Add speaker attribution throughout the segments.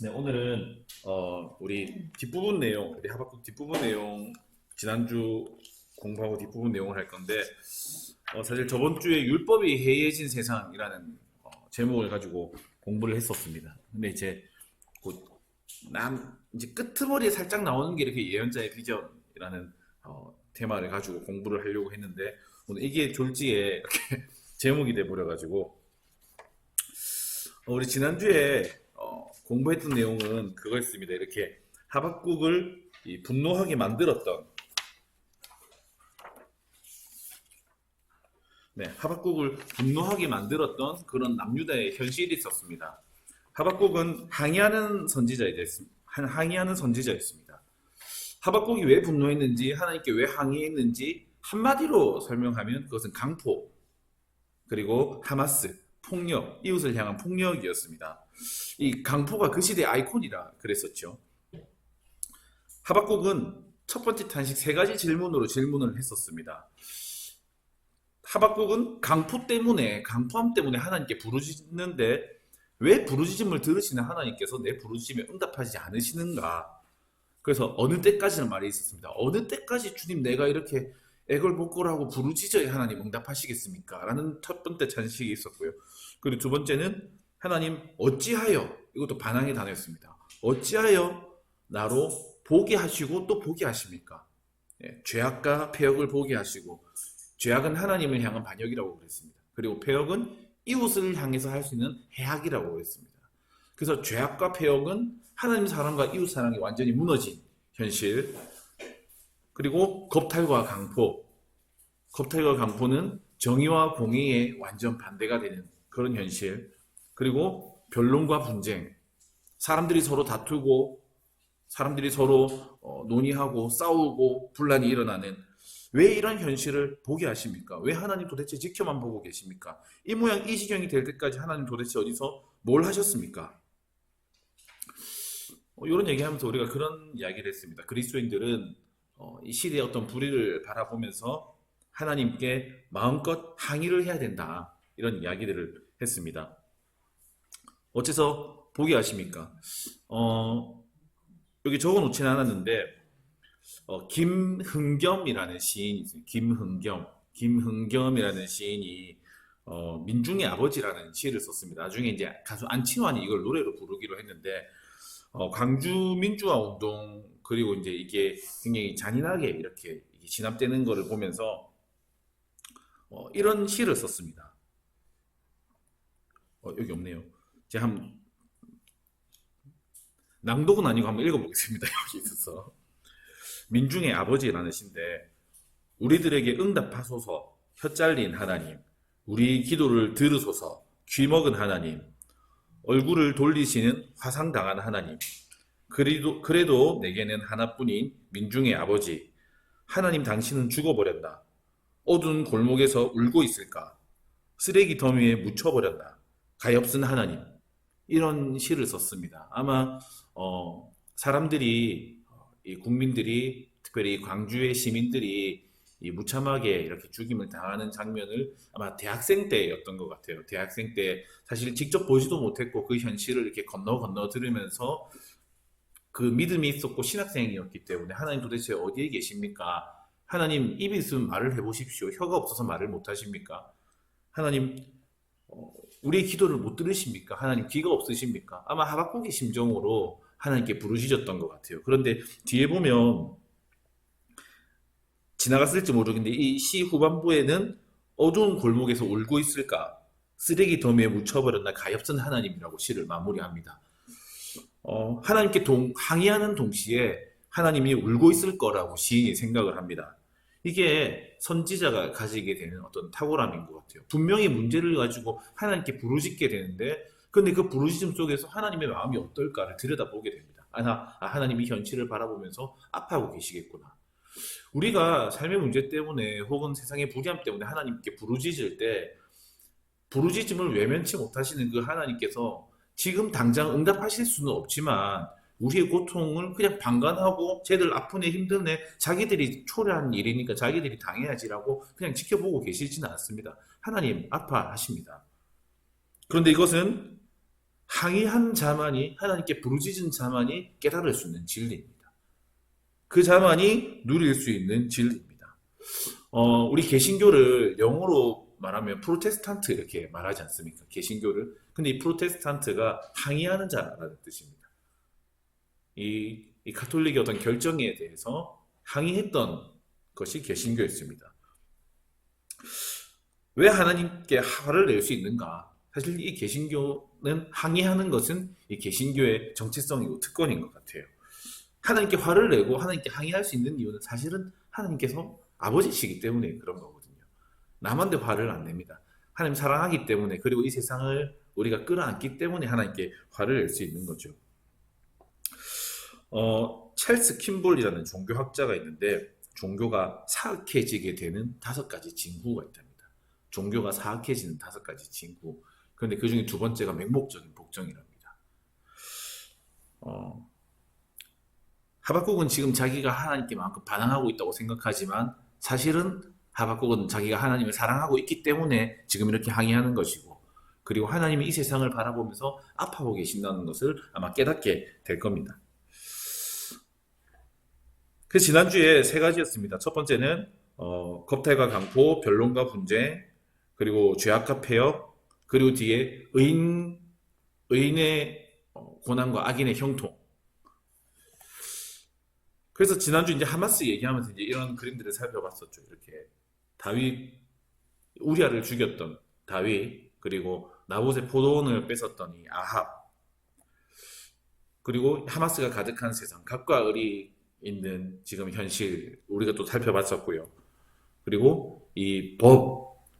Speaker 1: 네, 오늘은 우리 뒷부분 내용, 우리 하박국 뒷부분 내용 지난주 공부하고 뒷부분 내용을 할 건데 사실 저번 주에 율법이 해이해진 세상이라는 제목을 가지고 공부를 했었습니다. 근데 이제 곧 이제 끄트머리에 살짝 나오는 게 이렇게 예언자의 비전이라는 테마를 가지고 공부를 하려고 했는데 오늘 이게 졸지에 이렇게 제목이 돼 버려 가지고 우리 지난주에 공부했던 내용은 그거였습니다. 이렇게 하박국을 분노하게 만들었던, 네, 하박국을 분노하게 만들었던 그런 남유다의 현실이 있었습니다. 하박국은 항의하는 선지자였습니다. 하박국이 왜 분노했는지, 하나님께 왜 항의했는지 한마디로 설명하면 그것은 강포, 그리고 하마스, 폭력, 이웃을 향한 폭력이었습니다. 이 강포가 그 시대의 아이콘이라 그랬었죠. 하박국은 첫 번째 탄식 세 가지 질문으로 질문을 했었습니다. 하박국은 강포함 때문에 하나님께 부르짖는데 왜 부르짖음을 들으시는 하나님께서 내 부르짖음에 응답하지 않으시는가? 그래서 어느 때까지는 말이 있었습니다. 어느 때까지 주님 내가 이렇게 애걸복걸하고 부르짖어야 하나님 응답하시겠습니까? 라는 첫 번째 찬식이 있었고요. 그리고 두 번째는 하나님 어찌하여, 이것도 반항의 단어였습니다. 어찌하여 나로 보게 하시고 또 보게 하십니까? 예, 죄악과 폐역을 보게 하시고, 죄악은 하나님을 향한 반역이라고 그랬습니다. 그리고 폐역은 이웃을 향해서 할 수 있는 해악이라고 그랬습니다. 그래서 죄악과 폐역은 하나님 사랑과 이웃 사랑이 완전히 무너진 현실. 그리고 겁탈과 강포는 정의와 공의에 완전 반대가 되는 그런 현실. 그리고 변론과 분쟁, 사람들이 서로 다투고 사람들이 서로 논의하고 싸우고 분란이 일어나는, 왜 이런 현실을 보게 하십니까? 왜 하나님 도대체 지켜만 보고 계십니까? 이 모양 이 지경이 될 때까지 하나님 도대체 어디서 뭘 하셨습니까? 이런 얘기하면서 우리가 그런 이야기를 했습니다. 그리스도인들은 이 시대의 어떤 불의를 바라보면서 하나님께 마음껏 항의를 해야 된다. 이런 이야기들을 했습니다. 어째서 보게 하십니까? 여기 적어놓지는 않았는데 김흥겸이라는 시인이 있어요. 김흥겸이라는 시인이 민중의 아버지라는 시를 썼습니다. 나중에 이제 가수 안치환이 이걸 노래로 부르기로 했는데 광주 민주화 운동, 그리고 이제 이게 굉장히 잔인하게 이렇게 진압되는 것을 보면서 이런 시를 썼습니다. 여기 없네요. 제가 한번 낭독은 아니고 한번 읽어보겠습니다. 여기 있어서 민중의 아버지라는 시인데, 우리들에게 응답하소서 혀 잘린 하나님, 우리 기도를 들으소서 귀먹은 하나님, 얼굴을 돌리시는 화상당한 하나님, 그래도 내게는 하나뿐인 민중의 아버지, 하나님 당신은 죽어버렸나? 어두운 골목에서 울고 있을까? 쓰레기 더미에 묻혀버렸나? 가엾은 하나님. 이런 시를 썼습니다. 아마 사람들이, 이 국민들이, 특별히 광주의 시민들이 이 무참하게 이렇게 죽임을 당하는 장면을 아마 대학생 때였던 것 같아요. 대학생 때 사실 직접 보지도 못했고 그 현실을 이렇게 건너 들으면서 그 믿음이 있었고 신학생이었기 때문에 하나님 도대체 어디에 계십니까? 하나님 입이 있으면 말을 해보십시오. 혀가 없어서 말을 못하십니까? 하나님 우리의 기도를 못 들으십니까? 하나님 귀가 없으십니까? 아마 하박국의 심정으로 하나님께 부르짖었던 것 같아요. 그런데 뒤에 보면 지나갔을지 모르겠는데 이 시 후반부에는 어두운 골목에서 울고 있을까? 쓰레기 더미에 묻혀버렸나? 가엾은 하나님이라고 시를 마무리합니다. 하나님께 항의하는 동시에 하나님이 울고 있을 거라고 시인이 생각을 합니다. 이게 선지자가 가지게 되는 어떤 탁월함인 것 같아요. 분명히 문제를 가지고 하나님께 부르짖게 되는데, 근데 그 부르짖음 속에서 하나님의 마음이 어떨까를 들여다보게 됩니다. 하나님이 현실을 바라보면서 아파하고 계시겠구나. 우리가 삶의 문제 때문에 혹은 세상의 불의함 때문에 하나님께 부르짖을 때 부르짖음을 외면치 못하시는 그 하나님께서 지금 당장 응답하실 수는 없지만 우리의 고통을 그냥 방관하고 쟤들 아프네 힘드네 자기들이 초래한 일이니까 자기들이 당해야지라고 그냥 지켜보고 계시지는 않습니다. 하나님 아파하십니다. 그런데 이것은 항의한 자만이, 하나님께 부르짖은 자만이 깨달을 수 있는 진리입니다. 그 자만이 누릴 수 있는 진리입니다. 우리 개신교를 영어로 말하면 프로테스탄트 이렇게 말하지 않습니까? 개신교를. 근데 이 프로테스탄트가 항의하는 자라는 뜻입니다. 이 가톨릭의 어떤 결정에 대해서 항의했던 것이 개신교였습니다. 왜 하나님께 화를 낼 수 있는가? 사실 이 개신교는 항의하는 것은 이 개신교의 정체성이고 특권인 것 같아요. 하나님께 화를 내고 하나님께 항의할 수 있는 이유는 사실은 하나님께서 아버지시기 때문에 그런 거거든요. 남한테 화를 안 냅니다. 하나님 사랑하기 때문에, 그리고 이 세상을 우리가 끌어안기 때문에 하나님께 화를 낼 수 있는 거죠. 찰스 킴볼이라는 종교학자가 있는데 종교가 사악해지게 되는 5가지 징후가 있답니다. 종교가 사악해지는 5가지 징후. 그런데 그 중에 두 번째가 맹목적인 복종이랍니다. 하박국은 지금 자기가 하나님께 만큼 반항하고 있다고 생각하지만 사실은 하박국은 자기가 하나님을 사랑하고 있기 때문에 지금 이렇게 항의하는 것이고, 그리고 하나님이 이 세상을 바라보면서 아파하고 계신다는 것을 아마 깨닫게 될 겁니다. 그 지난주에 3가지였습니다. 첫 번째는 겁탈과 강포, 변론과 분쟁, 그리고 죄악과 폐역, 그리고 뒤에 의인의 고난과 악인의 형통. 그래서 지난주 이제 하마스 얘기하면서 이제 이런 그림들을 살펴봤었죠. 이렇게 우리아를 죽였던 다윗, 그리고 나봇의 포도원을 뺏었던 이 아합, 그리고 하마스가 가득한 세상, 각과 을이 있는 지금 현실 우리가 또 살펴봤었고요. 그리고 이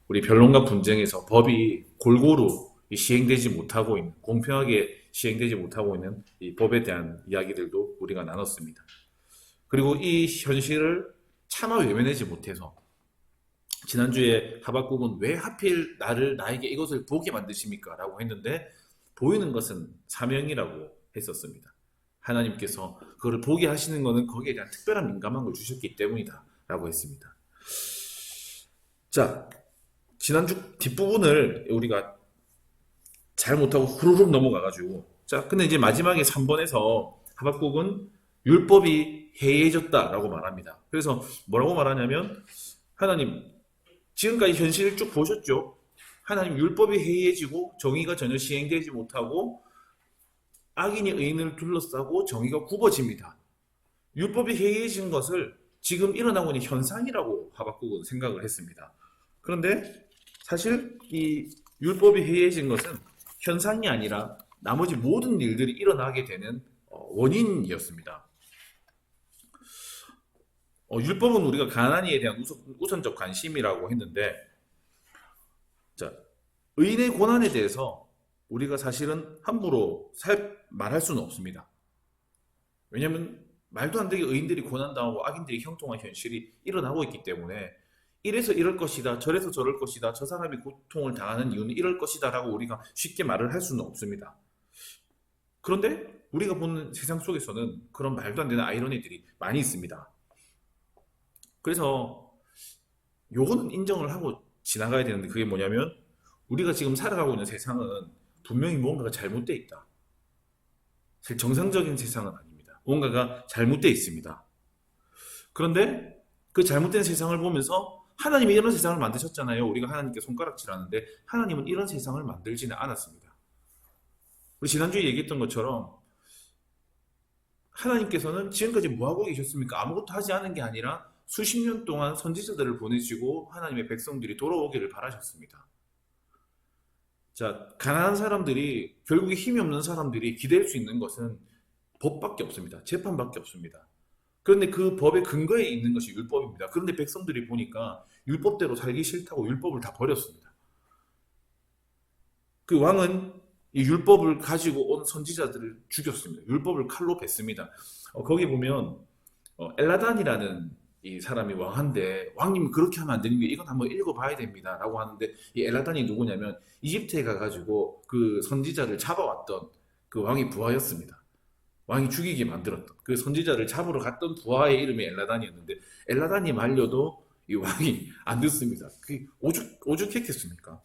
Speaker 1: 우리 변론과 분쟁에서 법이 골고루 시행되지 못하고 있는, 공평하게 시행되지 못하고 있는 이 법에 대한 이야기들도 우리가 나눴습니다. 그리고 이 현실을 차마 외면하지 못해서 지난주에 하박국은 왜 하필 나에게 이것을 보게 만드십니까? 라고 했는데 보이는 것은 사명이라고 했었습니다. 하나님께서 그걸 보게 하시는 것은 거기에 대한 특별한 민감한 걸 주셨기 때문이다 라고 했습니다. 자, 지난주 뒷부분을 우리가 잘 못하고 후루룩 넘어가가지고, 자, 근데 이제 마지막에 3번에서 하박국은 율법이 해이해졌다라고 말합니다. 그래서 뭐라고 말하냐면, 하나님, 지금까지 현실을 쭉 보셨죠? 하나님, 율법이 해이해지고 정의가 전혀 시행되지 못하고 악인이 의인을 둘러싸고 정의가 굽어집니다. 율법이 해이해진 것을 지금 일어나고 있는 현상이라고 하박국은 생각을 했습니다. 그런데 사실 이 율법이 해이해진 것은 현상이 아니라 나머지 모든 일들이 일어나게 되는 원인이었습니다. 율법은 우리가 가나니에 대한 우선적 관심이라고 했는데, 자, 의인의 고난에 대해서 우리가 사실은 함부로 말할 수는 없습니다. 왜냐하면 말도 안 되게 의인들이 고난당하고 악인들이 형통한 현실이 일어나고 있기 때문에, 이래서 이럴 것이다, 저래서 저럴 것이다, 저 사람이 고통을 당하는 이유는 이럴 것이다 라고 우리가 쉽게 말을 할 수는 없습니다. 그런데 우리가 보는 세상 속에서는 그런 말도 안 되는 아이러니들이 많이 있습니다. 그래서 요거는 인정을 하고 지나가야 되는데, 그게 뭐냐면 우리가 지금 살아가고 있는 세상은 분명히 무언가가 잘못되어 있다. 사실 정상적인 세상은 아닙니다. 무언가가 잘못되어 있습니다. 그런데 그 잘못된 세상을 보면서 하나님이 이런 세상을 만드셨잖아요. 우리가 하나님께 손가락질하는데 하나님은 이런 세상을 만들지는 않았습니다. 우리 지난주에 얘기했던 것처럼 하나님께서는 지금까지 뭐하고 계셨습니까? 아무것도 하지 않은 게 아니라 수십 년 동안 선지자들을 보내시고 하나님의 백성들이 돌아오기를 바라셨습니다. 자, 가난한 사람들이, 결국에 힘이 없는 사람들이 기댈 수 있는 것은 법밖에 없습니다. 재판밖에 없습니다. 그런데 그 법의 근거에 있는 것이 율법입니다. 그런데 백성들이 보니까 율법대로 살기 싫다고 율법을 다 버렸습니다. 그 왕은 이 율법을 가지고 온 선지자들을 죽였습니다. 율법을 칼로 뱉습니다. 거기 보면 엘라단이라는 이 사람이 왕한데, 왕님 그렇게 하면 안 되는 게 이건 한번 읽어봐야 됩니다 라고 하는데, 이 엘라단이 누구냐면 이집트에 가가지고 그 선지자를 잡아왔던 그 왕이 부하였습니다. 왕이 죽이게 만들었던 그 선지자를 잡으러 갔던 부하의 이름이 엘라단이었는데, 엘라단이 말려도 이 왕이 안 듣습니다. 그게 오죽했겠습니까?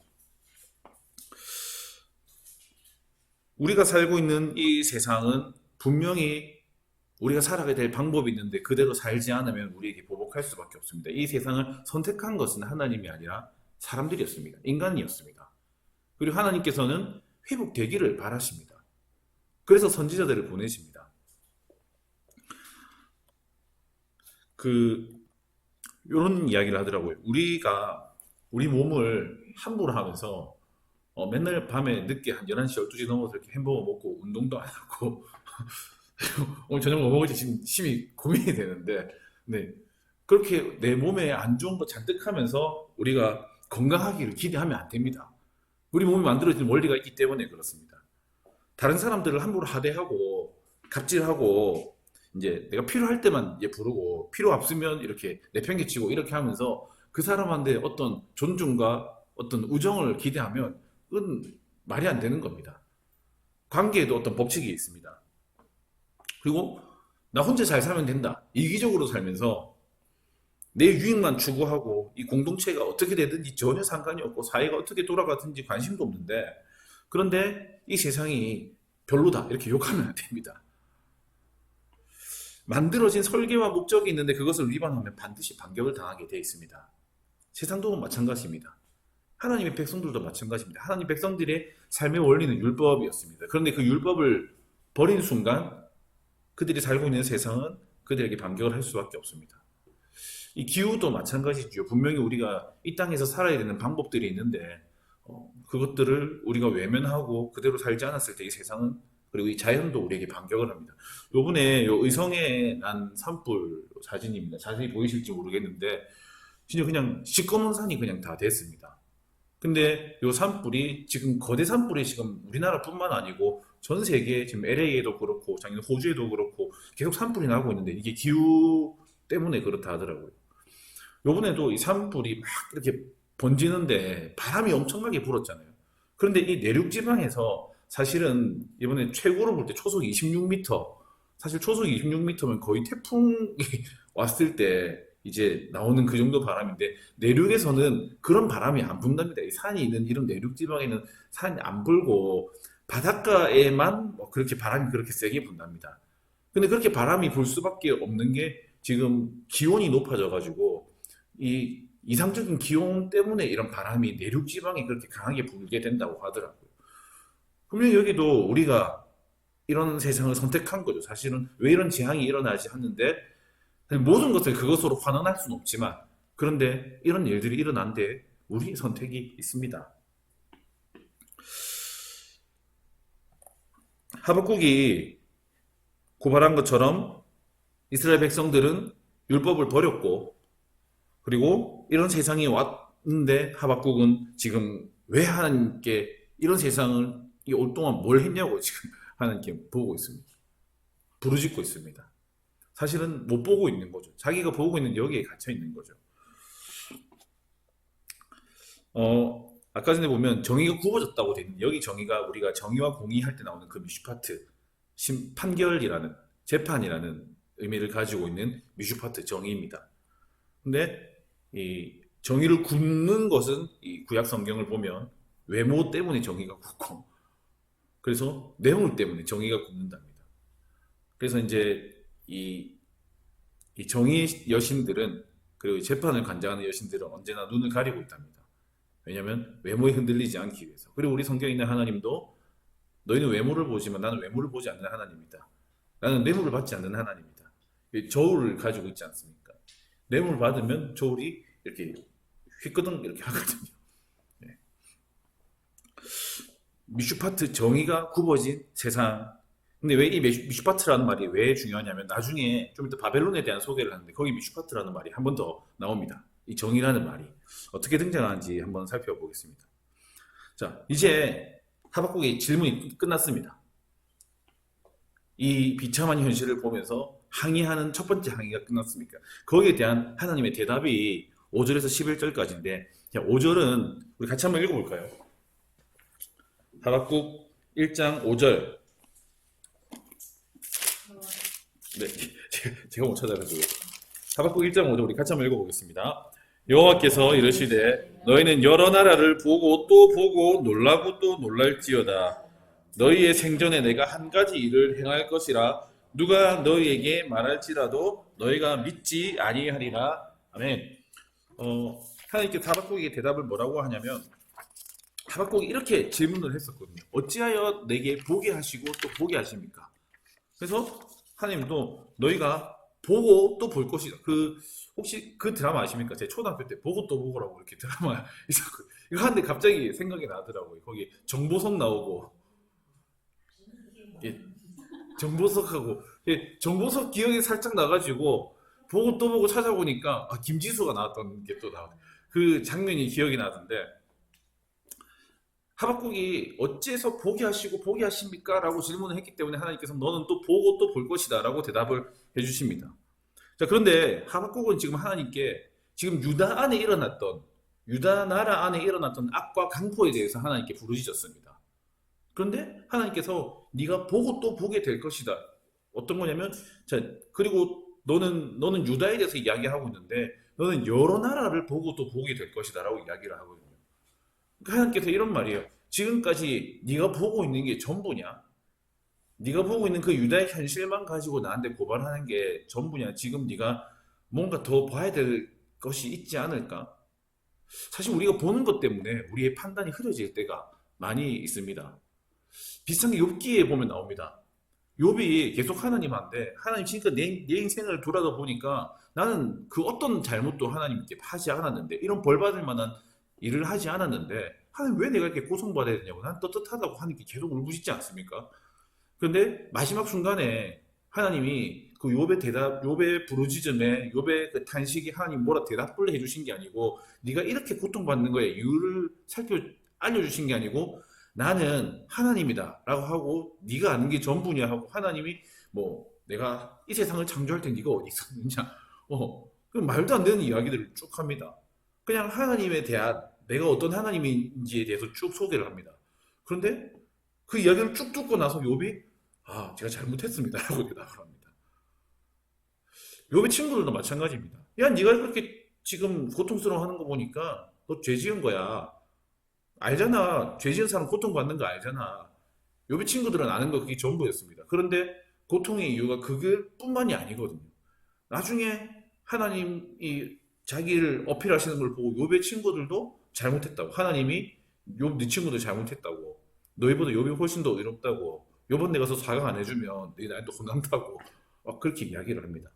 Speaker 1: 우리가 살고 있는 이 세상은 분명히 우리가 살아가야 될 방법이 있는데 그대로 살지 않으면 우리에게 보복할 수밖에 없습니다. 이 세상을 선택한 것은 하나님이 아니라 사람들이었습니다. 인간이었습니다. 그리고 하나님께서는 회복되기를 바라십니다. 그래서 선지자들을 보내십니다. 이런 이야기를 하더라고요. 우리가 우리 몸을 함부로 하면서 맨날 밤에 늦게 한 11시, 12시 넘어서 이렇게 햄버거 먹고 운동도 안 하고 오늘 저녁 뭐 먹을지 지금 심히 고민이 되는데, 네. 그렇게 내 몸에 안 좋은 거 잔뜩 하면서 우리가 건강하기를 기대하면 안 됩니다. 우리 몸이 만들어진 원리가 있기 때문에 그렇습니다. 다른 사람들을 함부로 하대하고 갑질하고 이제 내가 필요할 때만 이제 부르고 필요 없으면 이렇게 내팽개치고 이렇게 하면서 그 사람한테 어떤 존중과 어떤 우정을 기대하면 그건 말이 안 되는 겁니다. 관계에도 어떤 법칙이 있습니다. 그리고 나 혼자 잘 살면 된다. 이기적으로 살면서 내 유익만 추구하고 이 공동체가 어떻게 되든지 전혀 상관이 없고 사회가 어떻게 돌아가든지 관심도 없는데, 그런데 이 세상이 별로다 이렇게 욕하면 안 됩니다. 만들어진 설계와 목적이 있는데 그것을 위반하면 반드시 반격을 당하게 되어 있습니다. 세상도 마찬가지입니다. 하나님의 백성들도 마찬가지입니다. 하나님 백성들의 삶의 원리는 율법이었습니다. 그런데 그 율법을 버린 순간 그들이 살고 있는 세상은 그들에게 반격을 할 수밖에 없습니다. 이 기후도 마찬가지죠. 분명히 우리가 이 땅에서 살아야 되는 방법들이 있는데 그것들을 우리가 외면하고 그대로 살지 않았을 때 이 세상은, 그리고 이 자연도 우리에게 반격을 합니다. 요번에 요 의성에 난 산불 사진입니다. 자세히 보이실지 모르겠는데 진짜 그냥 시꺼먼 산이 그냥 다 됐습니다. 근데 요 산불이 지금 거대 산불이 지금 우리나라뿐만 아니고 전 세계 지금 LA에도 그렇고 작년 호주에도 그렇고 계속 산불이 나고 있는데 이게 기후 때문에 그렇다 하더라고요. 요번에도 이 산불이 막 이렇게 번지는데 바람이 엄청나게 불었잖아요. 그런데 이 내륙 지방에서 사실은 이번에 최고로 볼 때 초속 26m, 사실 초속 26m면 거의 태풍이 왔을 때 이제 나오는 그 정도 바람인데 내륙에서는 그런 바람이 안 분답니다. 이 산이 있는 이런 내륙 지방에는 산이 안 불고 바닷가에만 그렇게 바람이 그렇게 세게 분답니다. 근데 그렇게 바람이 불 수밖에 없는 게 지금 기온이 높아져 가지고 이 이상적인 기온 때문에 이런 바람이 내륙 지방에 그렇게 강하게 불게 된다고 하더라고요. 분명히 여기도 우리가 이런 세상을 선택한 거죠. 사실은 왜 이런 재앙이 일어나지 하는데 모든 것을 그것으로 환원할 수는 없지만, 그런데 이런 일들이 일어난데 우리의 선택이 있습니다. 하박국이 고발한 것처럼 이스라엘 백성들은 율법을 버렸고, 그리고 이런 세상이 왔는데 하박국은 지금 왜 하나님께 이런 세상을 이 올 동안 뭘 했냐고 지금 하나님께 보고 있습니다. 부르짖고 있습니다. 사실은 못 보고 있는 거죠. 자기가 보고 있는 여기에 갇혀 있는 거죠. 아까 전에 보면 정의가 굽어졌다고 돼 있는, 여기 정의가 우리가 정의와 공의 할 때 나오는 그 미슈파트, 판결이라는, 재판이라는 의미를 가지고 있는 미슈파트 정의입니다. 근데 이 정의를 굽는 것은 이 구약 성경을 보면 외모 때문에 정의가 굽고, 그래서 내용 때문에 정의가 굽는답니다. 그래서 이제 이 정의 여신들은, 그리고 재판을 관장하는 여신들은 언제나 눈을 가리고 있답니다. 왜냐하면 외모에 흔들리지 않기 위해서. 그리고 우리 성경에 있는 하나님도 너희는 외모를 보지만 나는 외모를 보지 않는 하나님이다. 나는 뇌물을 받지 않는 하나님이다. 저울을 가지고 있지 않습니까? 뇌물 받으면 저울이 이렇게 휘끄덩 이렇게 하거든요. 네. 미슈파트, 정의가 굽어진 세상. 근데 왜 이 미슈파트라는 말이 왜 중요하냐면 나중에 좀 이따 바벨론에 대한 소개를 하는데 거기 미슈파트라는 말이 한 번 더 나옵니다. 이 정의라는 말이 어떻게 등장하는지 한번 살펴보겠습니다. 자, 이제 하박국의 질문이 끝났습니다. 이 비참한 현실을 보면서 항의하는 첫 번째 항의가 끝났습니까? 거기에 대한 하나님의 대답이 5절에서 11절까지인데, 5절은 우리 같이 한번 읽어볼까요? 하박국 1장 5절. 네, 제가 못 찾아가지고. 하박국 1장 5절 우리 같이 한번 읽어보겠습니다. 여호와께서 이르시되 너희는 여러 나라를 보고 또 보고 놀라고 또 놀랄지어다. 너희의 생전에 내가 한 가지 일을 행할 것이라 누가 너희에게 말할지라도 너희가 믿지 아니하리라. 아멘. 하나님께 하박국에게 대답을 뭐라고 하냐면 하박국이 이렇게 질문을 했었거든요. 어찌하여 내게 보게 하시고 또 보게 하십니까? 그래서 하나님도 너희가 보고 또 볼 것이다. 혹시 그 드라마 아십니까? 제 초등학교 때 보고 또 보고라고 이렇게 드라마 있었거든요. 이거 하는데 갑자기 생각이 나더라고요. 거기 정보석 나오고, 예, 정보석하고, 예, 정보석 기억이 살짝 나가지고 보고 또 보고 찾아보니까 김지수가 나왔던 게 또 나와요. 그 장면이 기억이 나던데 하박국이 어째서 보게 하시고 보게 하십니까? 라고 질문을 했기 때문에 하나님께서 너는 또 보고 또 볼 것이다 라고 대답을 해주십니다. 자, 그런데 하박국은 지금 하나님께 지금 유다 나라 안에 일어났던 악과 강포에 대해서 하나님께 부르짖었습니다. 그런데 하나님께서 네가 보고 또 보게 될 것이다. 어떤 거냐면, 자, 그리고 너는 유다에 대해서 이야기하고 있는데 너는 여러 나라를 보고 또 보게 될 것이다 라고 이야기를 하거든요. 하나님께서 이런 말이에요. 지금까지 네가 보고 있는 게 전부냐? 네가 보고 있는 그 유다의 현실만 가지고 나한테 고발하는 게 전부냐? 지금 네가 뭔가 더 봐야 될 것이 있지 않을까? 사실 우리가 보는 것 때문에 우리의 판단이 흐려질 때가 많이 있습니다. 비슷한 게 욥기에 보면 나옵니다. 욥이 계속 하나님한테 하나님 지금까 내 인생을 돌아다 보니까 나는 그 어떤 잘못도 하나님께 하지 않았는데 이런 벌 받을 만한 일을 하지 않았는데 하나님 왜 내가 이렇게 고통받아야 되냐고 난 떳떳하다고 하나님께 계속 울부짖지 않습니까? 그런데 마지막 순간에 하나님이 그 욥의 부르짖음에 욥의 그 탄식이 하나님 뭐라 대답을 해주신 게 아니고 네가 이렇게 고통받는 거에 이유를 알려주신 게 아니고 나는 하나님이다 라고 하고 네가 아는 게 전부냐 하고 하나님이 뭐 내가 이 세상을 창조할 때 네가 어디 있었느냐 그 말도 안 되는 이야기들을 쭉 합니다. 그냥 하나님에 대한 내가 어떤 하나님인지에 대해서 쭉 소개를 합니다. 그런데 그 이야기를 쭉 듣고 나서 욥이 제가 잘못했습니다 라고 대답을 합니다. 욥의 친구들도 마찬가지입니다. 야, 네가 그렇게 지금 고통스러워하는 거 보니까 너 죄 지은 거야. 알잖아. 죄 지은 사람 고통받는 거 알잖아. 욥의 친구들은 아는 거 그게 전부였습니다. 그런데 고통의 이유가 그것뿐만이 아니거든요. 나중에 하나님이 자기를 어필하시는 걸 보고 욥의 친구들도 잘못했다고. 하나님이 욥 네 친구들 잘못했다고. 너희보다 욥이 훨씬 더 의롭다고. 요번 내 가서 사강 안 해주면 너희 나한테 혼난다고. 그렇게 이야기를 합니다.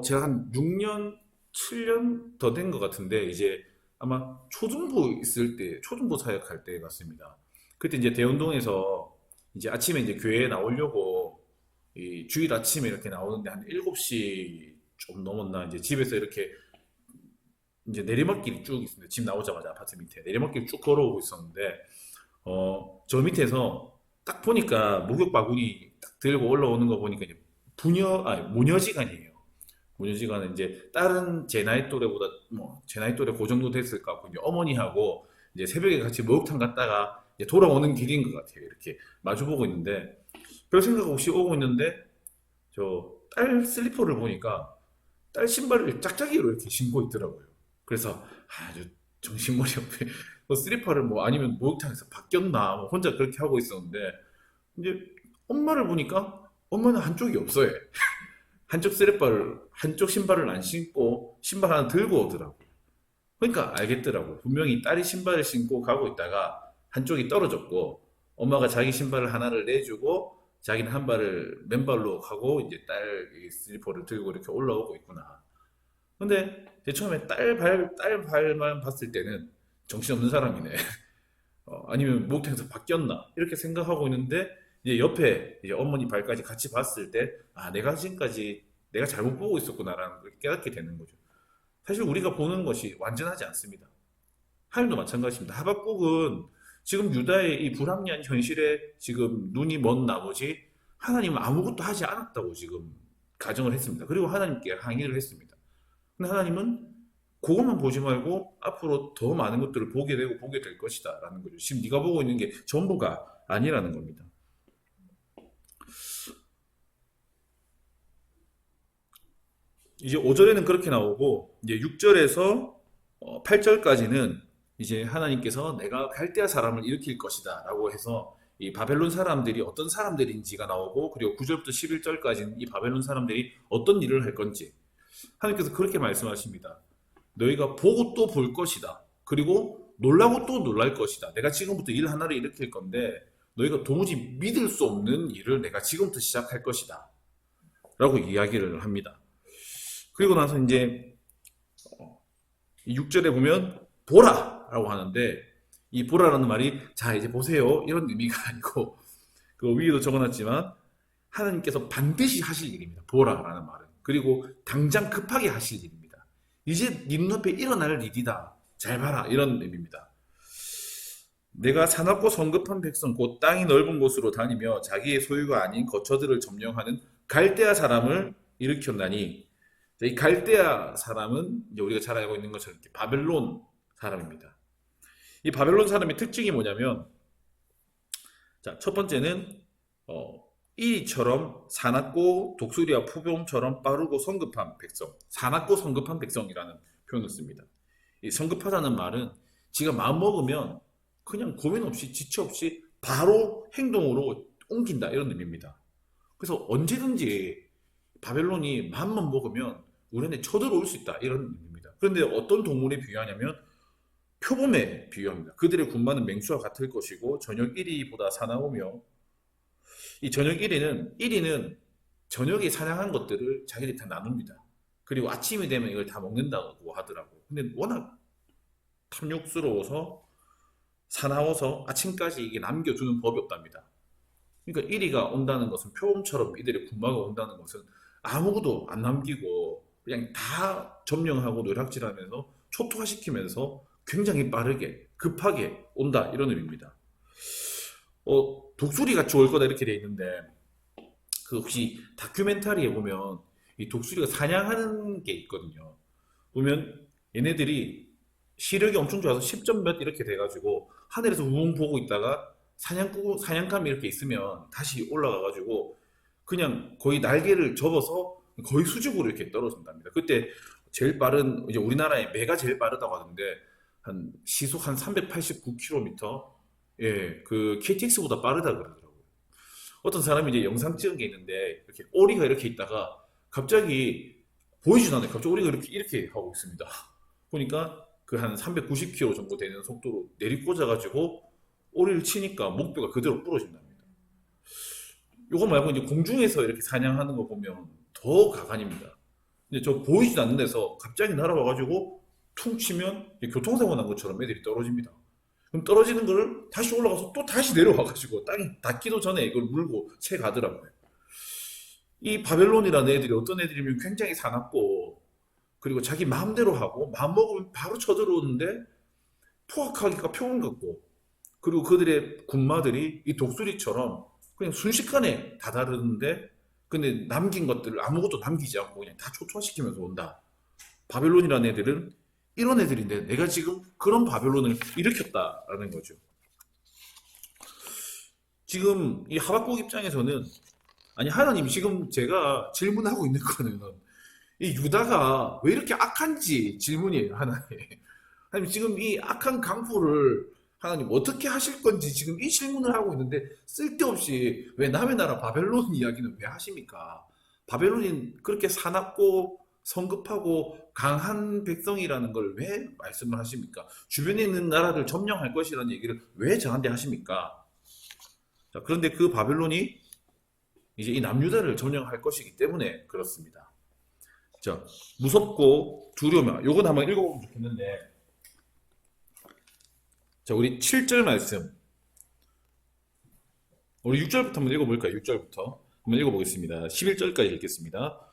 Speaker 1: 제가 한 6년, 7년 더 된 것 같은데 이제 아마 초중부 있을 때, 초중부 사역할 때 같습니다. 그때 이제 대운동에서 이제 아침에 이제 교회에 나오려고 이 주일 아침에 이렇게 나오는데 한 7시 좀 넘었나 이제 집에서 이렇게 이제 내리막길이 쭉 있습니다. 집 나오자마자 아파트 밑에 내리막길 쭉 걸어오고 있었는데 저 밑에서 딱 보니까 목욕 바구니 딱 들고 올라오는 거 보니까 이제 모녀지간이에요. 모녀지간은 이제 다른 제 나이 또래보다 제 나이 또래 그 정도 됐을 것 같고 이제 어머니하고 이제 새벽에 같이 목욕탕 갔다가 이제 돌아오는 길인 것 같아요. 이렇게 마주보고 있는데 별 생각 없이 오고 있는데 저 딸 슬리퍼를 보니까 딸 신발을 짝짝이로 이렇게 신고 있더라고요. 그래서 아주 정신머리 없이 슬리퍼를 아니면 목욕탕에서 바뀌었나 혼자 그렇게 하고 있었는데 이제 엄마를 보니까 엄마는 한쪽이 없어요. 한쪽 신발을 안 신고 신발 하나 들고 오더라고요. 그러니까 알겠더라고요. 분명히 딸이 신발을 신고 가고 있다가 한쪽이 떨어졌고 엄마가 자기 신발을 하나를 내주고 자기는 한 발을 맨발로 가고 이제 딸 슬리퍼를 들고 이렇게 올라오고 있구나. 근데 제 처음에 딸 발만 봤을 때는 정신없는 사람이네. 아니면 목욕탕에서 바뀌었나 이렇게 생각하고 있는데 이제 옆에 이제 어머니 발까지 같이 봤을 때 내가 지금까지 내가 잘못 보고 있었구나라는 걸 깨닫게 되는 거죠. 사실 우리가 보는 것이 완전하지 않습니다. 하나님도 마찬가지입니다. 하박국은 지금 유다의 이 불합리한 현실에 지금 눈이 먼 나머지 하나님은 아무것도 하지 않았다고 지금 가정을 했습니다. 그리고 하나님께 항의를 했습니다. 근데 하나님은 그것만 보지 말고 앞으로 더 많은 것들을 보게 되고 보게 될 것이다 라는 거죠. 지금 네가 보고 있는 게 전부가 아니라는 겁니다. 이제 5절에는 그렇게 나오고 이제 6절에서 8절까지는 이제 하나님께서 내가 갈대아 사람을 일으킬 것이다 라고 해서 이 바벨론 사람들이 어떤 사람들인지가 나오고, 그리고 9절부터 11절까지는 이 바벨론 사람들이 어떤 일을 할 건지 하나님께서 그렇게 말씀하십니다. 너희가 보고 또 볼 것이다. 그리고 놀라고 또 놀랄 것이다. 내가 지금부터 일 하나를 일으킬 건데 너희가 도무지 믿을 수 없는 일을 내가 지금부터 시작할 것이다 라고 이야기를 합니다. 그리고 나서 이제 6절에 보면 보라 라고 하는데, 이 보라라는 말이 자 이제 보세요 이런 의미가 아니고, 그 위에도 적어놨지만 하나님께서 반드시 하실 일입니다. 보라라는 말은. 그리고 당장 급하게 하실 일입니다. 이제 네 눈앞에 일어날 일이다. 잘 봐라 이런 의미입니다. 내가 사납고 성급한 백성 곧 땅이 넓은 곳으로 다니며 자기의 소유가 아닌 거처들을 점령하는 갈대아 사람을 일으켰나니, 이 갈대아 사람은 이제 우리가 잘 알고 있는 것처럼 바벨론 사람입니다. 이 바벨론 사람의 특징이 뭐냐면, 자, 첫 번째는 이리처럼 사납고 독수리와 표범처럼 빠르고 성급한 백성, 사납고 성급한 백성이라는 표현을 씁니다. 이 성급하다는 말은 지가 마음 먹으면 그냥 고민 없이 지체 없이 바로 행동으로 옮긴다 이런 의미입니다. 그래서 언제든지 바벨론이 마음만 먹으면 우리한테 쳐들어올 수 있다 이런 의미입니다. 그런데 어떤 동물에 비유하냐면 표범에 비유합니다. 그들의 군마는 맹수와 같을 것이고 저녁 1위보다 사나우며, 이 저녁 1위는 저녁에 사냥한 것들을 자기들이 다 나눕니다. 그리고 아침이 되면 이걸 다 먹는다고 하더라고요. 근데 워낙 탐욕스러워서 사나워서 아침까지 이게 남겨두는 법이 없답니다. 그러니까 1위가 온다는 것은, 표범처럼 이들의 군마가 온다는 것은 아무것도 안 남기고 그냥 다 점령하고 노략질하면서 초토화시키면서 굉장히 빠르게 급하게 온다 이런 의미입니다. 독수리 같이 올 거다 이렇게 돼 있는데, 그 혹시 다큐멘터리에 보면 이 독수리가 사냥하는 게 있거든요. 보면 얘네들이 시력이 엄청 좋아서 10점 몇 이렇게 돼가지고 하늘에서 우웅 보고 있다가 사냥감이 이렇게 있으면 다시 올라가가지고 그냥 거의 날개를 접어서 거의 수직으로 이렇게 떨어진답니다. 그때 제일 빠른, 이제 우리나라의 매가 제일 빠르다고 하는데 한 시속 한 389km, 예, 그 KTX보다 빠르다 그러더라고요. 어떤 사람이 이제 영상 찍은 게 있는데 이렇게 오리가 이렇게 있다가 갑자기 보이지도 않아요. 갑자기 오리가 이렇게 하고 있습니다. 보니까 그 한 390km 정도 되는 속도로 내리꽂아가지고 오리를 치니까 목뼈가 그대로 부러진답니다. 요거 말고 이제 공중에서 이렇게 사냥하는 거 보면 더 가관입니다. 근데 저 보이지도 않는 데서 갑자기 날아와가지고 퉁 치면 교통사고 난 것처럼 애들이 떨어집니다. 그럼 떨어지는 거를 다시 올라가서 또 다시 내려와가지고 땅이 닿기도 전에 이걸 물고 채 가더라고요. 이 바벨론이라는 애들이 어떤 애들이면 굉장히 사납고, 그리고 자기 마음대로 하고 마음 먹으면 바로 쳐들어오는데 포악하기가 표현 같고, 그리고 그들의 군마들이 이 독수리처럼 그냥 순식간에 다다르는데, 근데 남긴 것들을 아무것도 남기지 않고 그냥 다 초토화시키면서 온다. 바벨론이라는 애들은 이런 애들인데 내가 지금 그런 바벨론을 일으켰다라는 거죠. 지금 이 하박국 입장에서는, 아니 하나님 지금 제가 질문하고 있는 거는 이 유다가 왜 이렇게 악한지 질문이에요. 하나님 지금 이 악한 강포를 하나님 어떻게 하실 건지 지금 이 질문을 하고 있는데 쓸데없이 왜 남의 나라 바벨론 이야기는 왜 하십니까? 바벨론이 그렇게 사납고 성급하고 강한 백성이라는 걸 왜 말씀을 하십니까? 주변에 있는 나라를 점령할 것이라는 얘기를 왜 저한테 하십니까? 자, 그런데 그 바벨론이 이제 이 남유다를 점령할 것이기 때문에 그렇습니다. 자, 무섭고 두려워. 요건 한번 읽어보면 좋겠는데, 자, 우리 7절 말씀, 우리 6절부터 한번 읽어볼까요? 6절부터 한번 읽어보겠습니다. 11절까지 읽겠습니다.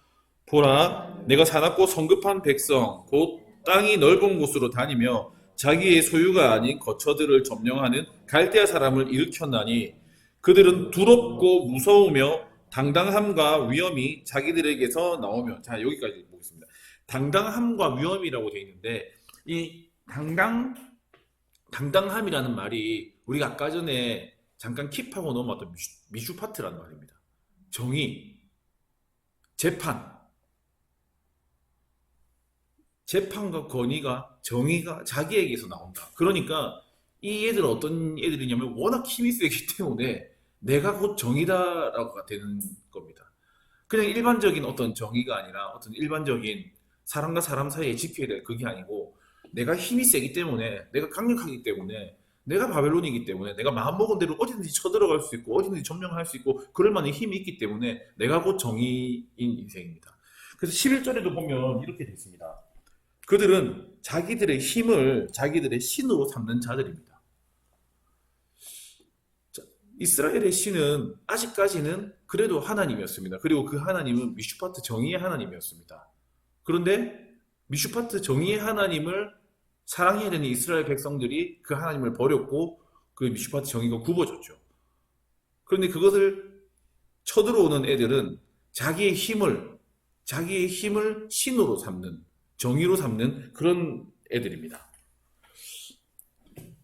Speaker 1: 보라, 내가 사납고 성급한 백성 곧 땅이 넓은 곳으로 다니며 자기의 소유가 아닌 거처들을 점령하는 갈대아 사람을 일으켰나니 그들은 두렵고 무서우며 당당함과 위엄이 자기들에게서 나오며, 자 여기까지 보겠습니다. 당당함과 위엄이라고 되어 있는데, 이 당당함이라는 말이 우리가 아까 전에 잠깐 킵하고 넘어왔던 미슈파트라는 말입니다. 정의, 재판, 재판과 권위가 정의가 자기에게서 나온다. 그러니까 이 애들은 어떤 애들이냐면 워낙 힘이 세기 때문에 내가 곧 정의다라고 되는 겁니다. 그냥 일반적인 어떤 정의가 아니라 어떤 일반적인 사람과 사람 사이에 지켜야 될 그게 아니고 내가 힘이 세기 때문에 내가 강력하기 때문에 내가 바벨론이기 때문에 내가 마음먹은 대로 어디든지 쳐들어갈 수 있고 어디든지 점령할 수 있고 그럴 만한 힘이 있기 때문에 내가 곧 정의인 인생입니다. 그래서 11절에도 보면 이렇게 되어 있습니다. 그들은 자기들의 힘을 자기들의 신으로 삼는 자들입니다. 자, 이스라엘의 신은 아직까지는 그래도 하나님이었습니다. 그리고 그 하나님은 미슈파트 정의의 하나님이었습니다. 그런데 미슈파트 정의의 하나님을 사랑해야 되는 이스라엘 백성들이 그 하나님을 버렸고 그 미슈파트 정의가 굽어졌죠. 그런데 그것을 쳐들어오는 애들은 자기의 힘을 신으로 삼는 정의로 삼는 그런 애들입니다.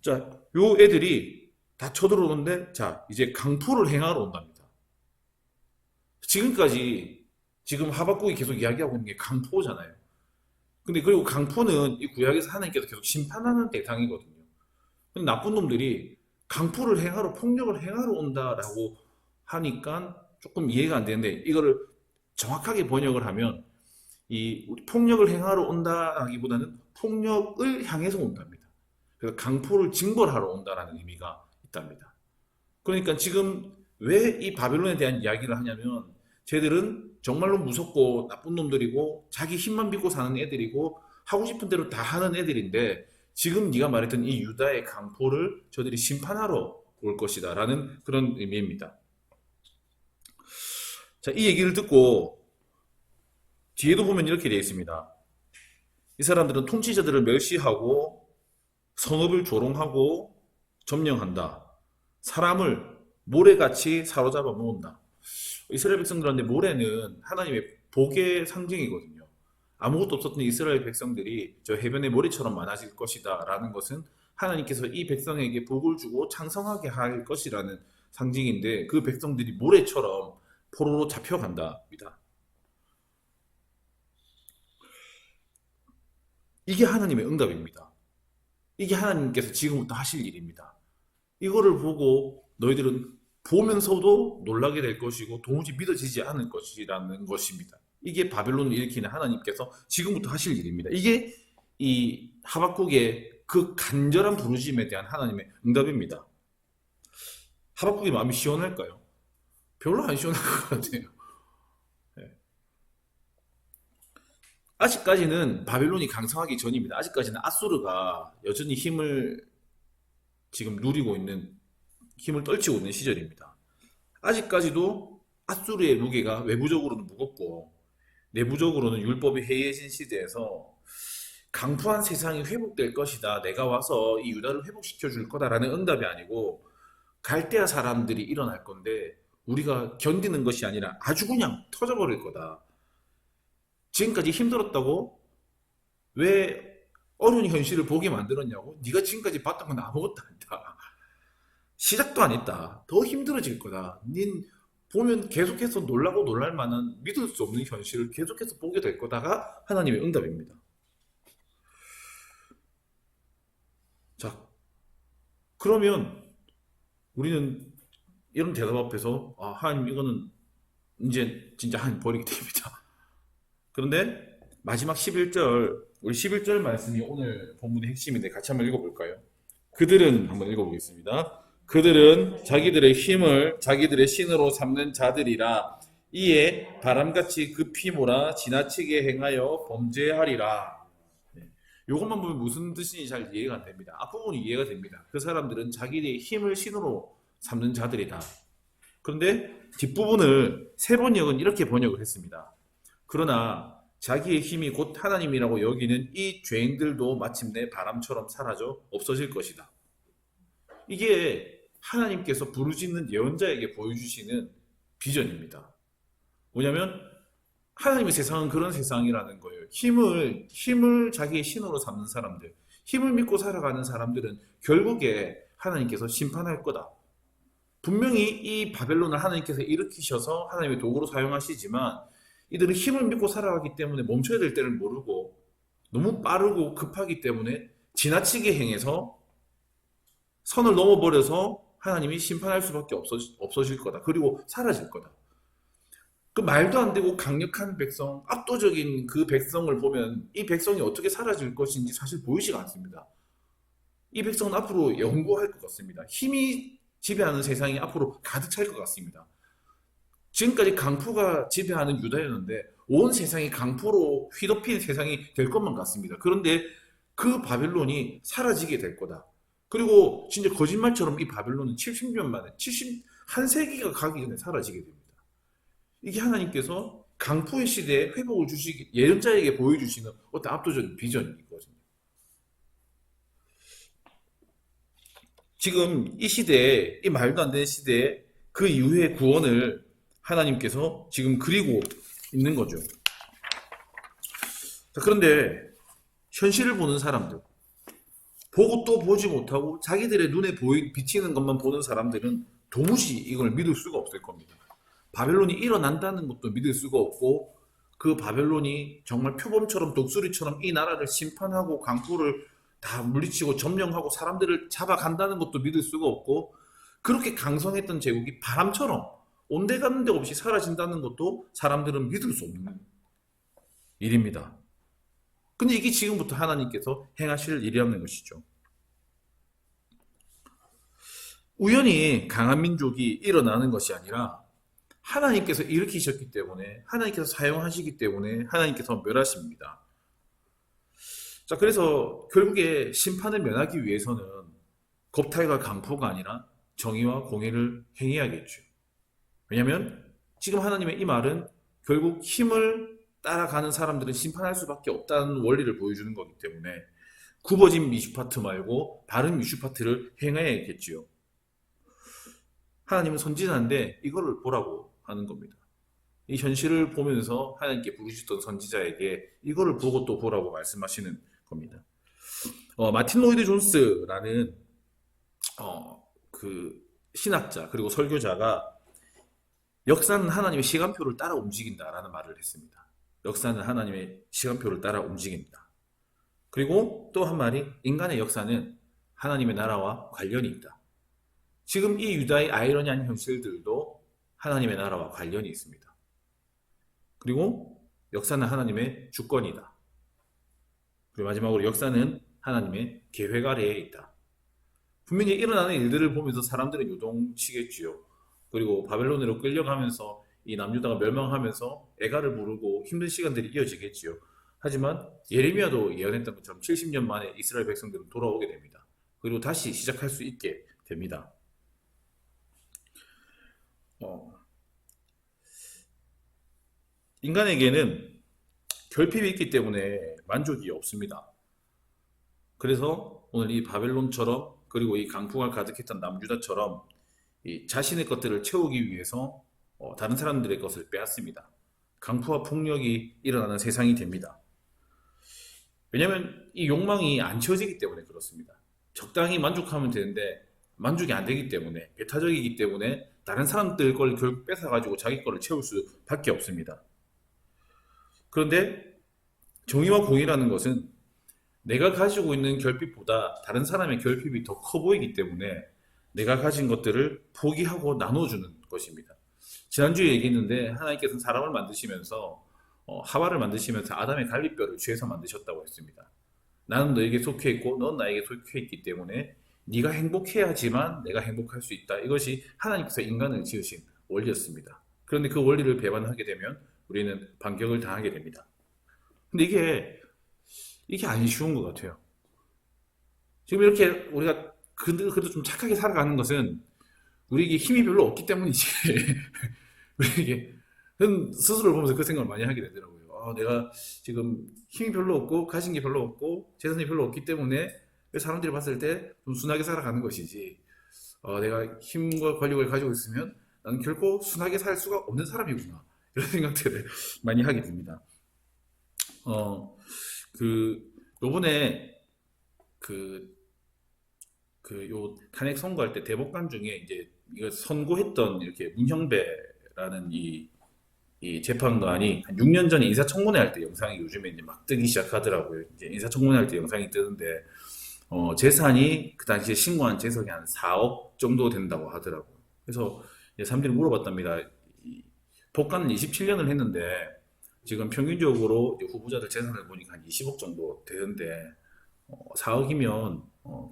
Speaker 1: 자, 요 애들이 다 쳐들어오는데 자, 이제 강포를 행하러 온답니다. 지금 하박국이 계속 이야기하고 있는 게 강포잖아요. 근데 그리고 강포는 이 구약에서 하나님께서 계속 심판하는 대상이거든요. 근데 나쁜 놈들이 강포를 행하러 폭력을 행하러 온다라고 하니까 조금 이해가 안 되는데 이거를 정확하게 번역을 하면 이 폭력을 행하러 온다라기보다는 폭력을 향해서 온답니다. 그래서 강포를 징벌하러 온다라는 의미가 있답니다. 그러니까 지금 왜 이 바벨론에 대한 이야기를 하냐면 쟤들은 정말로 무섭고 나쁜 놈들이고 자기 힘만 믿고 사는 애들이고 하고 싶은 대로 다 하는 애들인데 지금 네가 말했던 이 유다의 강포를 저들이 심판하러 올 것이다 라는 그런 의미입니다. 자, 이 얘기를 듣고 뒤에도 보면 이렇게 되어 있습니다. 이 사람들은 통치자들을 멸시하고 성읍을 조롱하고 점령한다. 사람을 모래같이 사로잡아 모은다. 이스라엘 백성들한테 모래는 하나님의 복의 상징이거든요. 아무것도 없었던 이스라엘 백성들이 저 해변의 모래처럼 많아질 것이다 라는 것은 하나님께서 이 백성에게 복을 주고 창성하게 할 것이라는 상징인데 그 백성들이 모래처럼 포로로 잡혀간답니다. 이게 하나님의 응답입니다. 이게 하나님께서 지금부터 하실 일입니다. 이거를 보고 너희들은 보면서도 놀라게 될 것이고 도무지 믿어지지 않을 것이라는 것입니다. 이게 바벨론을 일으키는 하나님께서 지금부터 하실 일입니다. 이게 이 하박국의 그 간절한 부르심에 대한 하나님의 응답입니다. 하박국의 마음이 시원할까요? 별로 안 시원할 것 같아요. 아직까지는 바벨론이 강성하기 전입니다. 아직까지는 아수르가 여전히 지금 누리고 있는 힘을 떨치고 있는 시절입니다. 아직까지도 아수르의 무게가 외부적으로는 무겁고 내부적으로는 율법이 해이해진 시대에서 강포한 세상이 회복될 것이다. 내가 와서 이 유다를 회복시켜 줄 거다라는 응답이 아니고 갈대아 사람들이 일어날 건데 우리가 견디는 것이 아니라 아주 그냥 터져버릴 거다. 지금까지 힘들었다고 왜 어려운 현실을 보게 만들었냐고? 네가 지금까지 봤던 건 아무것도 아니다. 시작도 안 했다. 더 힘들어질 거다. 닌 보면 계속해서 놀라고 놀랄 만한 믿을 수 없는 현실을 계속해서 보게 될 거다가 하나님의 응답입니다. 자, 그러면 우리는 이런 대답 앞에서 하나님 이거는 이제 진짜 하나님 버리게 됩니다. 그런데 마지막 11절, 우리 11절 말씀이 오늘 본문의 핵심인데 같이 한번 읽어볼까요? 그들은 한번 읽어보겠습니다. 그들은 자기들의 힘을 자기들의 신으로 삼는 자들이라 이에 바람같이 급히 몰아 지나치게 행하여 범죄하리라. 이것만 보면 무슨 뜻인지 잘 이해가 안 됩니다. 앞부분이 이해가 됩니다. 그 사람들은 자기의 힘을 신으로 삼는 자들이다. 그런데 뒷부분을 세 번역은 이렇게 번역을 했습니다. 그러나 자기의 힘이 곧 하나님이라고 여기는 이 죄인들도 마침내 바람처럼 사라져 없어질 것이다. 이게 하나님께서 부르짖는 예언자에게 보여주시는 비전입니다. 뭐냐면 하나님의 세상은 그런 세상이라는 거예요. 힘을 자기의 신으로 삼는 사람들, 힘을 믿고 살아가는 사람들은 결국에 하나님께서 심판할 거다. 분명히 이 바벨론을 하나님께서 일으키셔서 하나님의 도구로 사용하시지만 이들은 힘을 믿고 살아가기 때문에 멈춰야 될 때를 모르고 너무 빠르고 급하기 때문에 지나치게 행해서 선을 넘어버려서 하나님이 심판할 수밖에 없어질 거다. 그리고 사라질 거다. 그 말도 안 되고 강력한 백성, 압도적인 그 백성을 보면 이 백성이 어떻게 사라질 것인지 사실 보이지가 않습니다. 이 백성은 앞으로 영구할 것 같습니다. 힘이 지배하는 세상이 앞으로 가득 찰 것 같습니다. 지금까지 강포가 지배하는 유다였는데 온 세상이 강포로 휘덮인 세상이 될 것만 같습니다. 그런데 그 바벨론이 사라지게 될 거다. 그리고 진짜 거짓말처럼 이 바벨론은 70년 만에 71세기가 가기 전에 사라지게 됩니다. 이게 하나님께서 강포의 시대에 회복을 주시기 예언자에게 보여주시는 어떤 압도적인 비전이거든요. 지금 이 시대에 이 말도 안 되는 시대에 그 이후의 구원을 하나님께서 지금 그리고 있는 거죠. 자, 그런데 현실을 보는 사람들, 보고 또 보지 못하고 자기들의 눈에 비치는 것만 보는 사람들은 도무지 이걸 믿을 수가 없을 겁니다. 바벨론이 일어난다는 것도 믿을 수가 없고 그 바벨론이 정말 표범처럼 독수리처럼 이 나라를 심판하고 강포를 다 물리치고 점령하고 사람들을 잡아간다는 것도 믿을 수가 없고 그렇게 강성했던 제국이 바람처럼 온데간데 없이 사라진다는 것도 사람들은 믿을 수 없는 일입니다. 근데 이게 지금부터 하나님께서 행하실 일이라는 것이죠. 우연히 강한 민족이 일어나는 것이 아니라 하나님께서 일으키셨기 때문에 하나님께서 사용하시기 때문에 하나님께서 멸하십니다. 자, 그래서 결국에 심판을 면하기 위해서는 겁탈과 강포가 아니라 정의와 공의를 행해야겠죠. 왜냐하면 지금 하나님의 이 말은 결국 힘을 따라가는 사람들은 심판할 수밖에 없다는 원리를 보여주는 거기 때문에 굽어진 미슈파트 말고 바른 미슈파트를 행해야겠지요. 하나님은 선지자인데 이거를 보라고 하는 겁니다. 이 현실을 보면서 하나님께 부르셨던 선지자에게 이거를 보고 또 보라고 말씀하시는 겁니다. 마틴 로이드 존스라는 그 신학자 그리고 설교자가 역사는 하나님의 시간표를 따라 움직인다라는 말을 했습니다. 역사는 하나님의 시간표를 따라 움직인다. 그리고 또 한 말이 인간의 역사는 하나님의 나라와 관련이 있다. 지금 이 유다의 아이러니한 현실들도 하나님의 나라와 관련이 있습니다. 그리고 역사는 하나님의 주권이다. 그리고 마지막으로 역사는 하나님의 계획 아래에 있다. 분명히 일어나는 일들을 보면서 사람들은 요동치겠지요. 그리고 바벨론으로 끌려가면서 이 남유다가 멸망하면서 애가를 부르고 힘든 시간들이 이어지겠지요. 하지만 예레미야도 예언했던 것처럼 70년 만에 이스라엘 백성들은 돌아오게 됩니다. 그리고 다시 시작할 수 있게 됩니다. 인간에게는 결핍이 있기 때문에 만족이 없습니다. 그래서 오늘 이 바벨론처럼 그리고 이 강풍을 가득했던 남유다처럼 이 자신의 것들을 채우기 위해서 다른 사람들의 것을 빼앗습니다. 강포와 폭력이 일어나는 세상이 됩니다. 왜냐하면 이 욕망이 안 채워지기 때문에 그렇습니다. 적당히 만족하면 되는데 만족이 안 되기 때문에 배타적이기 때문에 다른 사람들 걸 결국 뺏어가지고 자기 거를 채울 수밖에 없습니다. 그런데 정의와 공의라는 것은 내가 가지고 있는 결핍보다 다른 사람의 결핍이 더 커 보이기 때문에 내가 가진 것들을 포기하고 나눠주는 것입니다. 지난주에 얘기했는데 하나님께서는 사람을 만드시면서 하와를 만드시면서 아담의 갈비뼈를 쥐어서 만드셨다고 했습니다. 나는 너에게 속해 있고 넌 나에게 속해 있기 때문에 네가 행복해야지만 내가 행복할 수 있다. 이것이 하나님께서 인간을 지으신 원리였습니다. 그런데 그 원리를 배반하게 되면 우리는 반격을 당하게 됩니다. 근데 이게 안 쉬운 것 같아요. 지금 이렇게 우리가 그래도 좀 착하게 살아가는 것은 우리에게 힘이 별로 없기 때문이지. 우리에게 스스로를 보면서 그 생각을 많이 하게 되더라고요. 내가 지금 힘이 별로 없고 가진 게 별로 없고 재산이 별로 없기 때문에 사람들이 봤을 때 좀 순하게 살아가는 것이지. 내가 힘과 권력을 가지고 있으면 나는 결코 순하게 살 수가 없는 사람이구나. 이런 생각들을 많이 하게 됩니다. 요번에 요 탄핵 선고할 때 대법관 중에 이제 이거 선고했던 이렇게 문형배라는 이 이 재판관이 한 6년 전에 인사청문회 할 때 영상이 요즘에 이제 막 뜨기 시작하더라고요. 이제 인사청문회 할 때 영상이 뜨는데, 재산이 그 당시에 신고한 재산이 한 4억 정도 된다고 하더라고요. 그래서 이제 사람들이 물어봤답니다. 법관은 27년을 했는데, 지금 평균적으로 이제 후보자들 재산을 보니까 한 20억 정도 되는데, 4억이면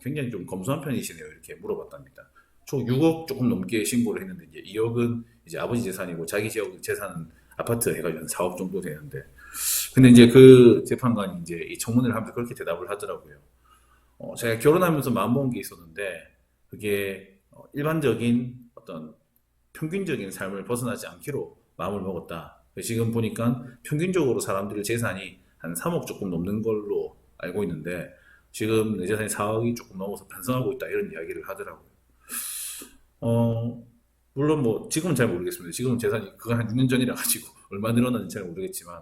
Speaker 1: 굉장히 좀 검소한 편이시네요. 이렇게 물어봤답니다. 총 6억 조금 넘게 신고를 했는데, 이제 2억은 이제 아버지 재산이고, 자기 지역 재산은 아파트 해가지고 한 4억 정도 되는데, 근데 이제 그 재판관이 이제 이 청문회를 하면서 그렇게 대답을 하더라고요. 제가 결혼하면서 마음먹은 게 있었는데, 그게 일반적인 어떤 평균적인 삶을 벗어나지 않기로 마음을 먹었다. 지금 보니까 평균적으로 사람들의 재산이 한 3억 조금 넘는 걸로 알고 있는데, 지금 내 재산이 4억이 조금 넘어서 반성하고 있다, 이런 이야기를 하더라고요. 어, 물론 뭐 지금은 잘 모르겠습니다. 지금 재산이 그건 한 6년 전이라 가지고 얼마 늘어났는지 잘 모르겠지만,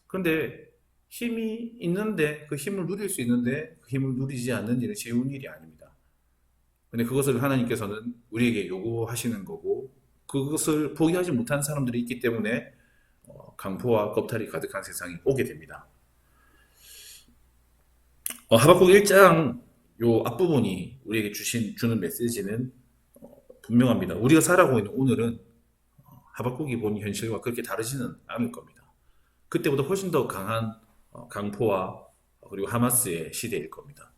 Speaker 1: 그런데 힘이 있는데 그 힘을 누릴 수 있는데 그 힘을 누리지 않는 일은 쉬운 일이 아닙니다. 근데 그것을 하나님께서는 우리에게 요구하시는 거고, 그것을 포기하지 못한 사람들이 있기 때문에 강포와 겁탈이 가득한 세상이 오게 됩니다. 하박국 1장 요 앞부분이 우리에게 주는 메시지는 분명합니다. 우리가 살아가고 있는 오늘은 하박국이 본 현실과 그렇게 다르지는 않을 겁니다. 그때보다 훨씬 더 강한 강포와 그리고 하마스의 시대일 겁니다.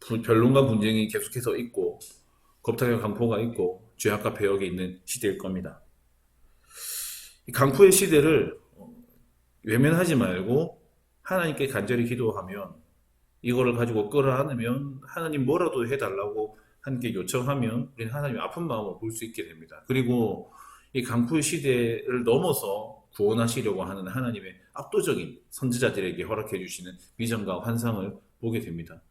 Speaker 1: 변론과 분쟁이 계속해서 있고, 겁탈과 강포가 있고, 죄악과 배역이 있는 시대일 겁니다. 이 강포의 시대를 외면하지 말고 하나님께 간절히 기도하면, 이거를 가지고 끌어안으면 하나님 뭐라도 해달라고 하나님께 요청하면 우리는 하나님의 아픈 마음을 볼 수 있게 됩니다. 그리고 이 강포의 시대를 넘어서 구원하시려고 하는 하나님의 압도적인 선지자들에게 허락해 주시는 비전과 환상을 보게 됩니다.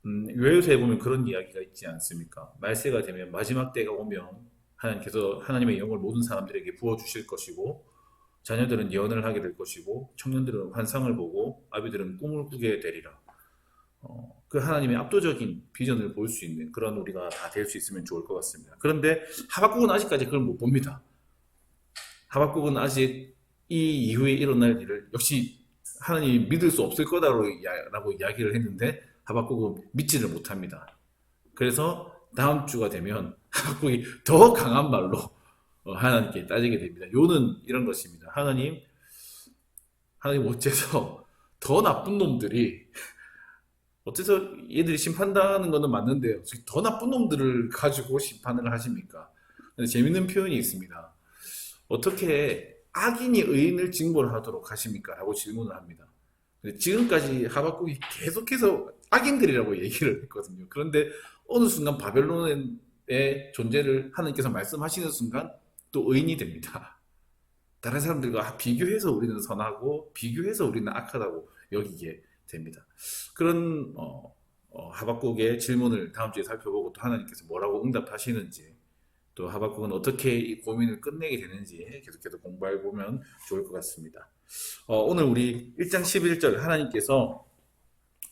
Speaker 1: 요새에 보면 그런 이야기가 있지 않습니까? 말세가 되면, 마지막 때가 오면 하나님께서 하나님의 영을 모든 사람들에게 부어주실 것이고, 자녀들은 예언을 하게 될 것이고, 청년들은 환상을 보고, 아비들은 꿈을 꾸게 되리라. 그 하나님의 압도적인 비전을 볼 수 있는 그런 우리가 다 될 수 있으면 좋을 것 같습니다. 그런데 하박국은 아직까지 그걸 못 봅니다. 하박국은 아직 이 이후에 일어날 일을 역시 하나님이 믿을 수 없을 거다라고 이야기를 했는데, 하박국은 믿지를 못합니다. 그래서 다음 주가 되면 하박국이 더 강한 말로 하나님께 따지게 됩니다. 요는 이런 것입니다. 하나님 어째서 더 나쁜 놈들이, 어째서 얘들이 심판당하는 거는 맞는데요, 더 나쁜 놈들을 가지고 심판을 하십니까? 재밌는 표현이 있습니다. 어떻게 악인이 의인을 징벌 하도록 하십니까? 라고 질문을 합니다. 지금까지 하박국이 계속해서 악인들이라고 얘기를 했거든요. 그런데 어느 순간 바벨론의 존재를 하나님께서 말씀하시는 순간 또 의인이 됩니다. 다른 사람들과 비교해서 우리는 선하고 비교해서 우리는 악하다고 여기게 됩니다. 그런 하박국의 질문을 다음 주에 살펴보고, 또 하나님께서 뭐라고 응답하시는지, 또 하박국은 어떻게 이 고민을 끝내게 되는지 계속해서 공부해 보면 좋을 것 같습니다. 오늘 우리 1장 11절 하나님께서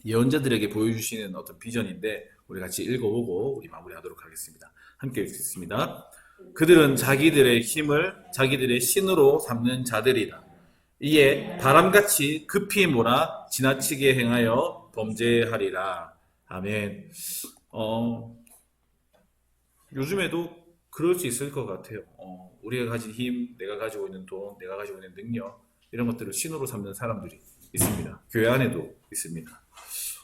Speaker 1: 예언자들에게 보여주시는 어떤 비전인데, 우리 같이 읽어보고 우리 마무리하도록 하겠습니다. 함께 읽겠습니다. 그들은 자기들의 힘을 자기들의 신으로 삼는 자들이다. 이에 바람같이 급히 몰아 지나치게 행하여 범죄하리라. 아멘. 요즘에도 그럴 수 있을 것 같아요. 우리가 가진 힘, 내가 가지고 있는 돈, 내가 가지고 있는 능력, 이런 것들을 신으로 삼는 사람들이 있습니다. 교회 안에도 있습니다.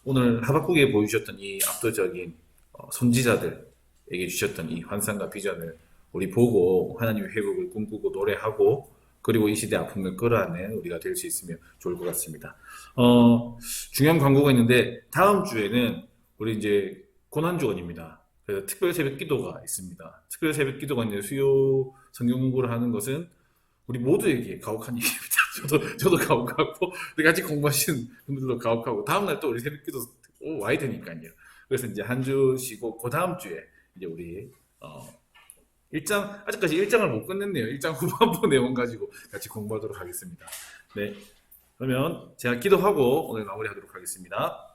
Speaker 1: 오늘 하박국에 보여주셨던 이 압도적인 선지자들에게 주셨던 이 환상과 비전을 우리 보고 하나님의 회복을 꿈꾸고 노래하고, 그리고 이 시대 아픔을 끌어안는 우리가 될 수 있으면 좋을 것 같습니다. 중요한 광고가 있는데, 다음 주에는 우리 이제 고난주간입니다. 그래서 특별 새벽 기도가 있습니다. 특별 새벽 기도가 이제 수요 성경 공부를 하는 것은 우리 모두에게 가혹한 일입니다. 저도 가혹하고, 같이 공부하시는 분들도 가혹하고, 다음날 또 우리 새벽 기도 와야 되니까요. 그래서 이제 한 주 쉬고, 그 다음 주에 이제 우리, 아직까지 1장을 못 끝냈네요. 1장 후반부 내용 가지고 같이 공부하도록 하겠습니다. 네. 그러면 제가 기도하고 오늘 마무리하도록 하겠습니다.